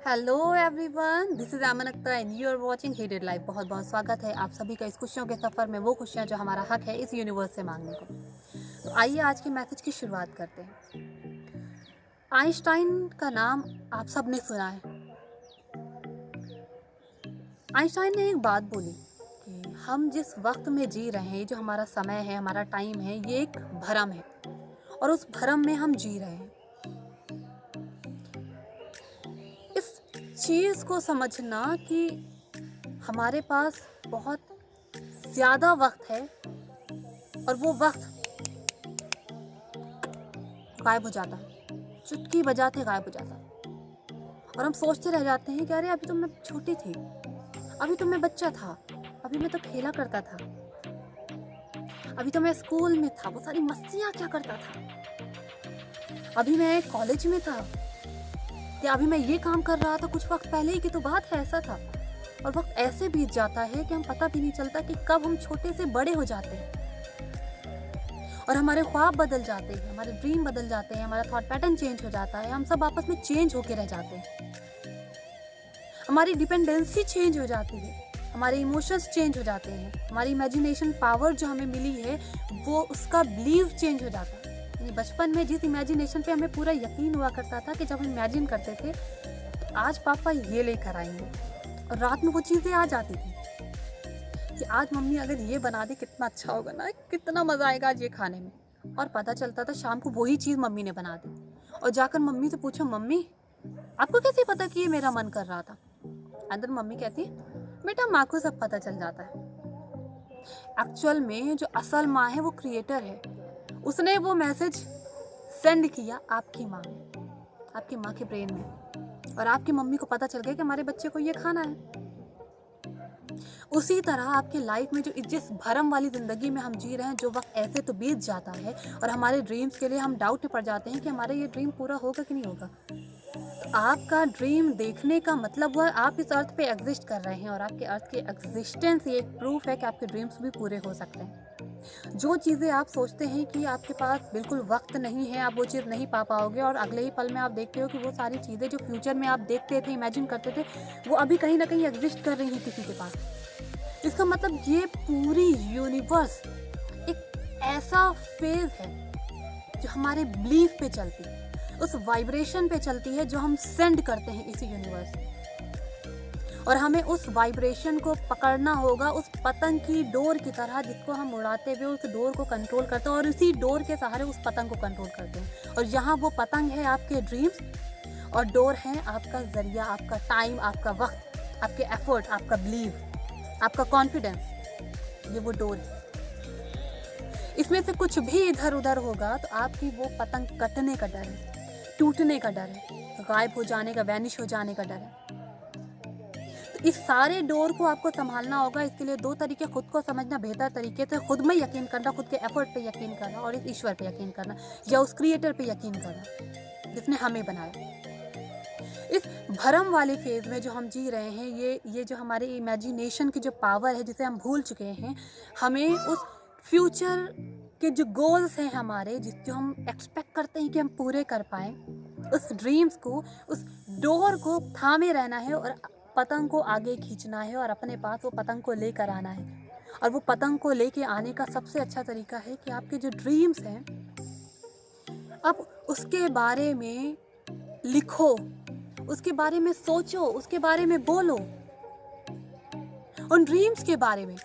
Hello everyone, this is Aman Akhtar and you are watching headed life. बहुत बहुत स्वागत है आप सभी का इस खुशियों के सफ़र में, वो खुशियाँ जो हमारा हक है इस यूनिवर्स से मांगने को। तो आइए आज के मैसेज की शुरुआत करते हैं। आइंस्टाइन का नाम आप सब ने सुना है। आइंस्टाइन ने एक बात बोली कि हम जिस वक्त में जी रहे हैं, जो हमारा समय है, हमारा टाइम है, ये एक भ्रम है और उस भ्रम में हम जी रहे हैं। इस चीज़ को समझना कि हमारे पास बहुत ज़्यादा वक्त है और वो वक्त गायब हो जाता है, चुटकी बजाते गायब हो जाता है। और हम सोचते रह जाते हैं कि अरे अभी तो मैं छोटी थी, अभी तो मैं बच्चा था, अभी मैं तो खेला करता था, अभी तो मैं स्कूल में था, वो सारी मस्तियाँ क्या करता था, अभी मैं कॉलेज में था, या अभी मैं ये काम कर रहा था कुछ वक्त पहले ही की तो बात है, ऐसा था। और वक्त ऐसे बीत जाता है कि हम पता भी नहीं चलता कि कब हम छोटे से बड़े हो जाते हैं और हमारे ख्वाब बदल जाते हैं, हमारे ड्रीम बदल जाते हैं, हमारा थॉट पैटर्न चेंज हो जाता है, हम सब आपस में चेंज होके रह जाते हैं, हमारी डिपेंडेंसी चेंज हो जाती है, हमारे इमोशंस चेंज हो जाते हैं, हमारी इमेजिनेशन पावर जो हमें मिली है वो उसका बिलीव चेंज हो जाता है। यानी बचपन में जिस इमेजिनेशन पे हमें पूरा यकीन हुआ करता था कि जब हम इमेजिन करते थे तो आज पापा ये लेकर आएंगे, और रात में वो चीज़ें आ जाती थी कि आज मम्मी अगर ये बना दे कितना अच्छा होगा ना, कितना मज़ा आएगा आज ये खाने में। और पता चलता था शाम को वही चीज़ मम्मी ने बना दी, और जाकर मम्मी से पूछो, मम्मी आपको कैसे पता कि ये मेरा मन कर रहा था? अंदर मम्मी कहती है, बेटा माँ को सब पता चल जाता है। एक्चुअल में जो असल माँ है वो क्रिएटर है, उसने वो मैसेज सेंड किया आपकी माँ में, आपकी माँ के ब्रेन में, और आपकी मम्मी को पता चल गया कि हमारे बच्चे को ये खाना है। उसी तरह आपके लाइफ में जो जिस भरम वाली ज़िंदगी में हम जी रहे हैं, जो वक्त ऐसे तो बीत जाता है और हमारे ड्रीम्स के लिए हम डाउट में पड़ जाते हैं कि हमारा ये ड्रीम पूरा होगा कि नहीं होगा। तो आपका ड्रीम देखने का मतलब हुआ आप इस अर्थ पे एग्जिस्ट कर रहे हैं, और आपके अर्थ के एग्जिस्टेंस ये एक प्रूफ है कि आपके ड्रीम्स भी पूरे हो सकते हैं। जो चीज़ें आप सोचते हैं कि आपके पास बिल्कुल वक्त नहीं है, आप वो चीज़ नहीं पा पाओगे, और अगले ही पल में आप देखते हो कि वो सारी चीज़ें जो फ्यूचर में आप देखते थे, इमेजिन करते थे, वो अभी कहीं ना कहीं एग्जिस्ट कर रही हैं किसी के पास। इसका मतलब ये पूरी यूनिवर्स एक ऐसा फेज है जो हमारे बिलीफ पे चलती है, उस वाइब्रेशन पे चलती है जो हम सेंड करते हैं इसी यूनिवर्स में। और हमें उस वाइब्रेशन को पकड़ना होगा, उस पतंग की डोर की तरह जिसको हम उड़ाते हुए उस डोर को कंट्रोल करते हैं, और इसी डोर के सहारे उस पतंग को कंट्रोल करते हैं। और यहाँ वो पतंग है आपके ड्रीम्स, और डोर है आपका जरिया, आपका टाइम, आपका वक्त, आपके एफर्ट, आपका बिलीव, आपका कॉन्फिडेंस। ये वो डोर है। इसमें से कुछ भी इधर उधर होगा तो आपकी वो पतंग कटने का डर है, टूटने का डर है, गायब हो जाने का, वैनिश हो जाने का डर है। तो इस सारे डोर को आपको संभालना होगा। इसके लिए दो तरीके: खुद को समझना, बेहतर तरीके से खुद में यकीन करना, खुद के एफर्ट पे यकीन करना, और इस ईश्वर पे यकीन करना, या उस क्रिएटर पे यकीन करना जिसने हमें बनाया। इस भरम वाले फेज में जो हम जी रहे हैं, ये जो हमारे इमेजिनेशन की जो पावर है जिसे हम भूल चुके हैं, हमें उस फ्यूचर के जो गोल्स हैं हमारे, जो हम एक्सपेक्ट करते हैं कि हम पूरे कर पाए, उस ड्रीम्स को, उस डोर को थामे रहना है, और पतंग को आगे खींचना है, और अपने पास वो पतंग को लेकर आना है। और वो पतंग को लेके आने का सबसे अच्छा तरीका है कि आपके जो ड्रीम्स हैं, अब उसके बारे में लिखो, उसके बारे में सोचो, उसके बारे में बोलो, उन ड्रीम्स के बारे में।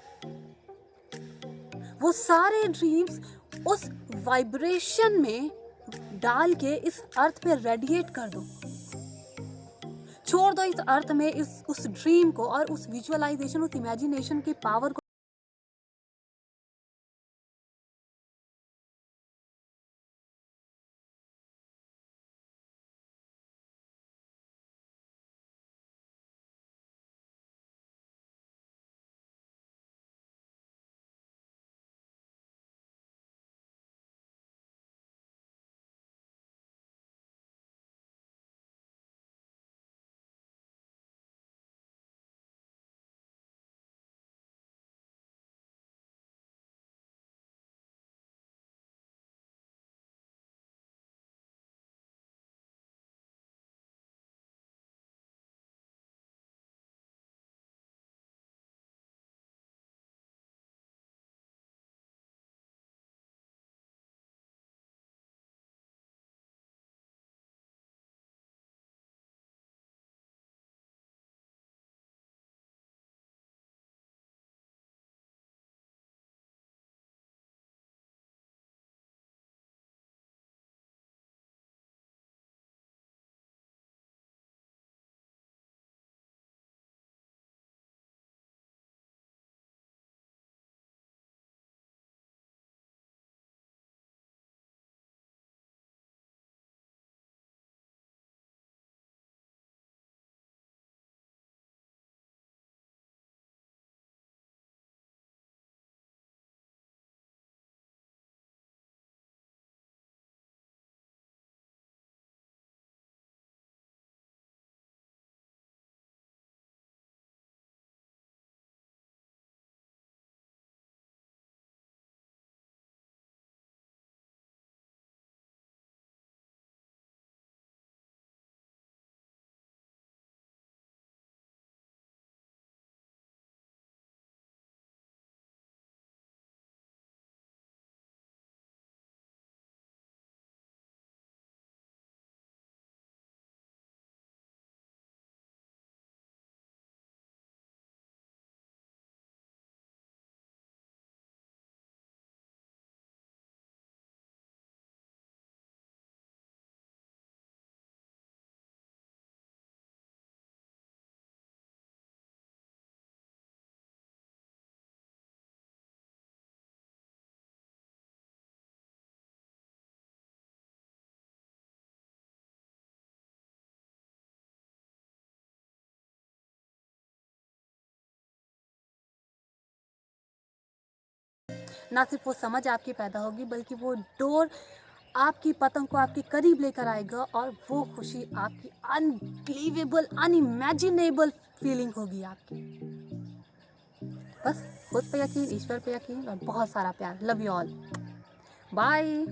वो सारे ड्रीम्स उस वाइब्रेशन में डाल के इस अर्थ पे रेडिएट कर दो, छोड़ दो इस अर्थ में इस उस ड्रीम को, और उस विजुअलाइजेशन, उस इमेजिनेशन की पावर को ना सिर्फ वो समझ आपकी पैदा होगी, बल्कि वो डोर आपकी पतंग को आपके करीब लेकर आएगा, और वो खुशी आपकी अनबिलीवेबल, अनइमेजिनेबल फीलिंग होगी आपकी। बस खुद पे यकीन, ईश्वर पे यकीन और बहुत सारा प्यार। Love you all. बाय।